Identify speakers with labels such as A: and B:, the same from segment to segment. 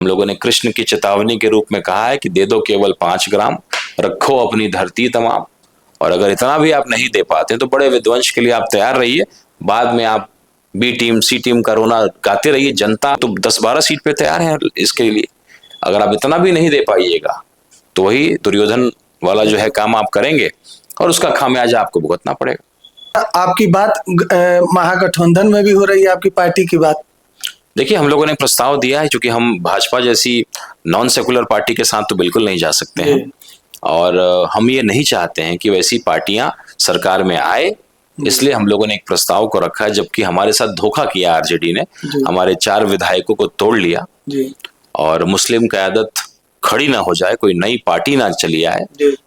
A: हम लोगों ने कृष्ण की चेतावनी के रूप में कहा है कि दे दो केवल 5 ग्राम, रखो अपनी धरती तमाम। और अगर इतना भी आप नहीं दे पाते तो बड़े विध्वंस के लिए आप तैयार रहिए। बाद में आप बी टीम सी टीम का रोना गाते रहिए। जनता तो 10-12 सीट पे तैयार है इसके लिए। अगर आप इतना भी नहीं दे पाइएगा तो वही दुर्योधन वाला जो है काम आप करेंगे और उसका खामियाजा आपको भुगतना पड़ेगा।
B: आपकी बात महागठबंधन में भी हो रही है, आपकी पार्टी की बात।
A: देखिए, हम लोगों ने प्रस्ताव दिया है, क्योंकि हम भाजपा जैसी नॉन सेकुलर पार्टी के साथ तो बिल्कुल नहीं जा सकते हैं और हम ये नहीं चाहते हैं कि वैसी पार्टियां सरकार में आए। इसलिए हम लोगों ने एक प्रस्ताव को रखा है, जबकि हमारे साथ धोखा किया आरजेडी ने। हमारे 4 विधायकों को तोड़ लिया और मुस्लिम क़यादत खड़ी ना हो जाए, कोई नई पार्टी ना चली आए।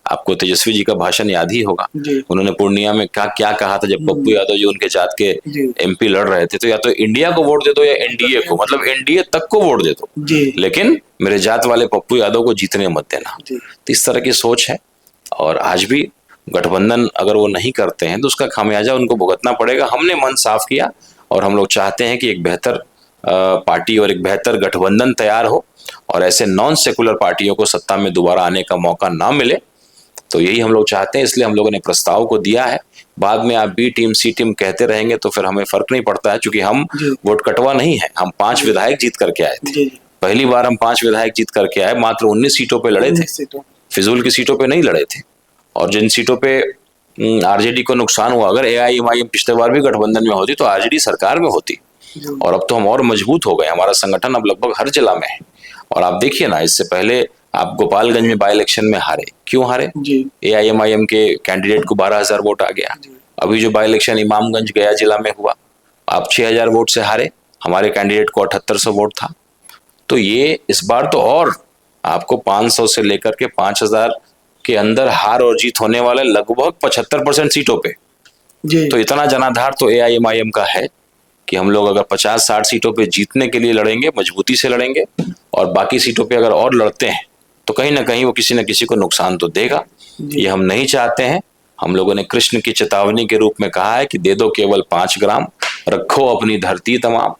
A: आपको तेजस्वी जी का भाषण याद ही होगा। उन्होंने पूर्णिया में क्या कहा था जब पप्पू यादव जी उनके जात के एमपी लड़ रहे थे, तो या तो इंडिया को वोट दे दो या एनडीए को, मतलब एनडीए तक को वोट दे दो, लेकिन मेरे जात वाले पप्पू यादव को जीतने मत देना। तो इस तरह की सोच है और आज भी गठबंधन अगर वो नहीं करते हैं तो उसका खामियाजा उनको भुगतना पड़ेगा। हमने मन साफ किया और हम लोग चाहते हैं कि एक बेहतर पार्टी और एक बेहतर गठबंधन तैयार हो और ऐसे नॉन सेकुलर पार्टियों को सत्ता में दोबारा आने का मौका ना मिले। तो यही हम लोग चाहते हैं, इसलिए हम लोगों ने प्रस्ताव को दिया है। बाद में आप बी टीम सी टीम कहते रहेंगे तो फिर हमें फर्क नहीं पड़ता है, क्योंकि हम वोट कटवा नहीं है। हम 5 विधायक जीत करके आए थे। पहली बार हम 5 विधायक जीत करके आए। मात्र 19 सीटों पे लड़े थे, फिजूल की सीटों पे नहीं लड़े थे। और जिन सीटों पे आरजेडी को नुकसान हुआ, अगर एआईएमआईएम पिछले बार भी गठबंधन में होती तो आरजेडी सरकार में होती। और अब तो हम और मजबूत हो गए, हमारा संगठन अब लगभग हर जिला में है। और आप देखिए ना, इससे पहले आप गोपालगंज में बाई इलेक्शन में हारे, क्यों हारे? एआईएमआईएम के कैंडिडेट को 12,000 वोट आ गया। अभी जो बाई इलेक्शन इमामगंज गया जिला में हुआ, आप 6,000 वोट से हारे, हमारे कैंडिडेट को 7800 वोट था। तो ये इस बार तो और आपको 500 से लेकर के 5,000 के अंदर हार और जीत होने वाले, लगभग 75% सीटों पे। तो इतना जनाधार तो एआईएमआईएम का है कि हम लोग अगर 50-60 सीटों पे जीतने के लिए लड़ेंगे, मजबूती से लड़ेंगे, और बाकी सीटों पे अगर और लड़ते हैं तो कहीं ना कहीं वो किसी न किसी को नुकसान तो देगा। ये हम नहीं चाहते हैं। हम लोगों ने कृष्ण की चेतावनी के रूप में कहा है कि दे दो केवल 5 ग्राम, रखो अपनी धरती तमाम।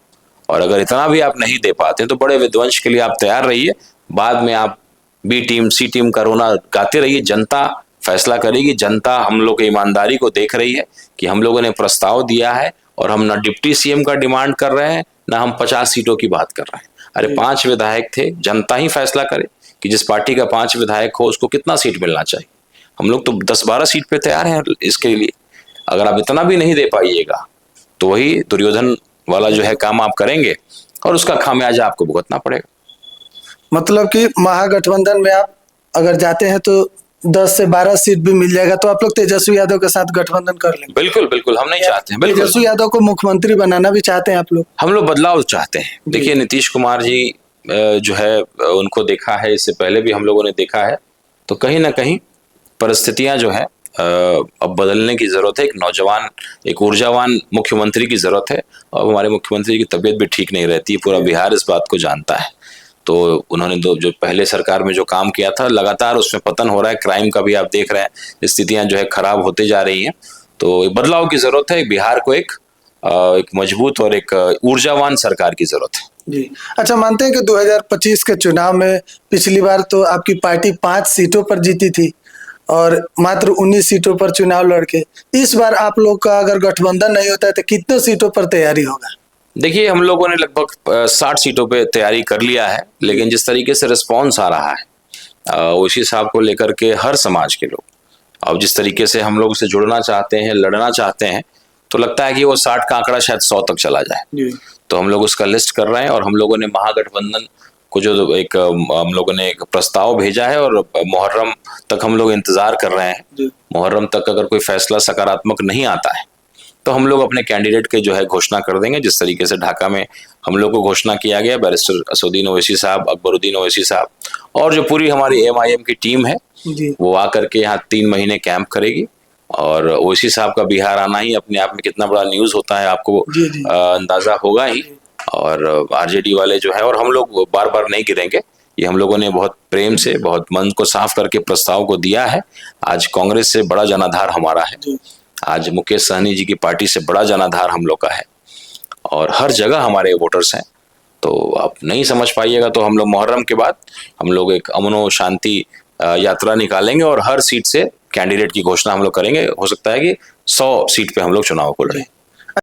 A: और अगर इतना भी आप नहीं दे पाते तो बड़े विध्वंस के लिए आप तैयार रहिए। बाद में आप बी टीम सी टीम का रोना गाते रहिए। जनता फैसला करेगी। जनता हम लोग की ईमानदारी को देख रही है कि हम लोगों ने प्रस्ताव दिया है और हम ना डिप्टी सीएम का डिमांड कर रहे हैं, ना हम 50 सीटों की बात कर रहे हैं। अरे 5 विधायक थे, जनता ही फैसला करे कि जिस पार्टी का 5 विधायक हो उसको कितना सीट मिलना चाहिए। हम लोग तो 10-12 सीट पे तैयार हैं इसके लिए। अगर आप इतना भी नहीं दे पाइएगा तो वही दुर्योधन वाला जो है काम आप करेंगे और उसका खामियाजा आपको भुगतना पड़ेगा।
B: मतलब कि महागठबंधन में आप अगर जाते हैं तो 10 से 12 सीट भी मिल जाएगा, तो आप लोग तेजस्वी यादव के साथ गठबंधन कर लेंगे?
A: बिल्कुल बिल्कुल, हम नहीं चाहते हैं। बिल्कुल,
B: तेजस्वी यादव को मुख्यमंत्री बनाना भी चाहते हैं आप लोग?
A: हम लोग बदलाव चाहते हैं। देखिए, नीतीश कुमार जी जो है उनको देखा है, इससे पहले भी हम लोगों ने देखा है। तो कहीं ना कहीं परिस्थितियां जो है अब बदलने की जरूरत है। एक नौजवान, एक ऊर्जावान मुख्यमंत्री की जरूरत है। और हमारे मुख्यमंत्री की तबीयत भी ठीक नहीं रहती, पूरा बिहार इस बात को जानता है। तो उन्होंने जो पहले सरकार में जो काम किया था, लगातार उसमें पतन हो रहा है। क्राइम का भी आप देख रहे हैं, स्थितियां जो है खराब होते जा रही हैं। तो बदलाव की जरूरत है। बिहार को एक मजबूत और एक ऊर्जावान सरकार की जरूरत है।
B: जी, अच्छा, मानते हैं कि 2025 के चुनाव में पिछली बार तो आपकी पार्टी 5 सीटों पर जीती थी और मात्र 19 सीटों पर चुनाव लड़के। इस बार आप लोग का अगर गठबंधन नहीं होता है तो कितने सीटों पर तैयारी होगा?
A: देखिए, हम लोगों ने लगभग 60 सीटों पे तैयारी कर लिया है, लेकिन जिस तरीके से रिस्पॉन्स आ रहा है उसी हिसाब को लेकर के हर समाज के लोग, और जिस तरीके से हम लोग उससे जुड़ना चाहते हैं, लड़ना चाहते हैं, तो लगता है कि वो 60 का आंकड़ा शायद 100 तक चला जाए। तो हम लोग उसका लिस्ट कर रहे हैं और हम लोगों ने महागठबंधन को जो एक हम लोगों ने एक प्रस्ताव भेजा है और मुहर्रम तक हम लोग इंतजार कर रहे हैं। मुहर्रम तक अगर कोई फैसला सकारात्मक नहीं आता है तो हम लोग अपने कैंडिडेट के जो है घोषणा कर देंगे। जिस तरीके से ढाका में हम लोग को घोषणा किया गया, बैरिस्टर असदुद्दीन ओवैसी साहब, अकबरुद्दीन ओवैसी साहब और जो पूरी हमारी एमआईएम की टीम है, वो आकर के यहाँ 3 महीने कैंप करेगी। और ओवैसी साहब का बिहार आना ही अपने आप में कितना बड़ा न्यूज होता है, आपको अंदाजा होगा ही। और आरजेडी वाले जो है, और हम लोग बार बार नहीं गिरेंगे। ये हम लोगों ने बहुत प्रेम से, बहुत मन को साफ करके प्रस्ताव को दिया है। आज कांग्रेस से बड़ा जनाधार हमारा है, आज मुकेश सहनी जी की पार्टी से बड़ा जनाधार हम लोग का है और हर जगह हमारे वोटर्स हैं। तो आप नहीं समझ पाइएगा तो हम लोग मुहर्रम के बाद हम लोग एक अमन व शांति यात्रा निकालेंगे और हर सीट से कैंडिडेट की घोषणा हम लोग करेंगे। हो सकता है कि 100 सीट पे हम लोग चुनाव को लड़ें।